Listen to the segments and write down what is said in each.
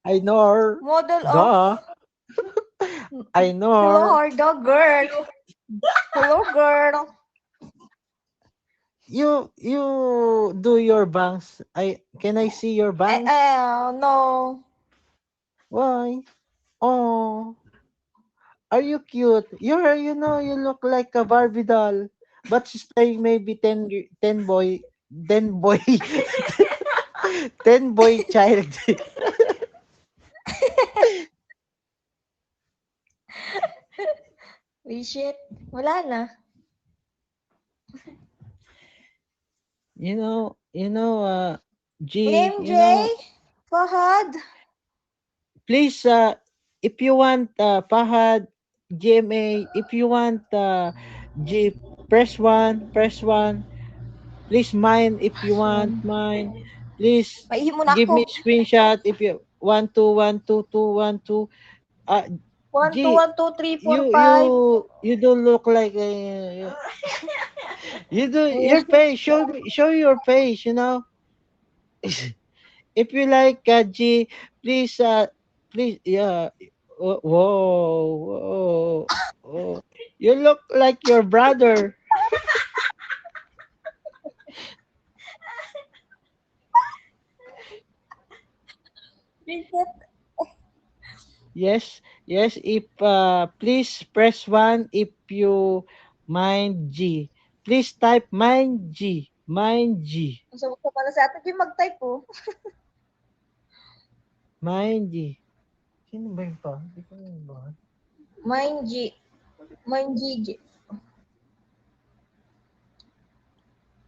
I know. Model of Duh. I know. Florida girl. Hello, girl. You do your bangs. Can I see your bangs? No. Why? Oh, are you cute? You look like a Barbie doll. But she's playing maybe 10 boy 10 boy child. Shit. Wala na. G, Name J. Fahad. please, if you want, Fahad, GMA, if you want, G, press one. Please mine if you want Action. mine. Please Maihi mo na give ako. me screenshot if you want to 1 2 2 1 2. One, two, G, one, two, three, four, you you five. you don't look like you do your face. Show your face. If you like, G, please, please, yeah. Whoa. Oh. You look like your brother. Reset. Yes, yes. If please press one if you mind G. Please type mind G. Mind G. So, pala sa atin, yung mag-type po. Mind G. Sino ba yung pa? Hindi ko na ba? Mind G. Mind G.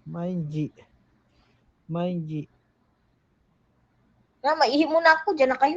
Mind G. Mind G. Maihi mo na ako. Diyan na kayo.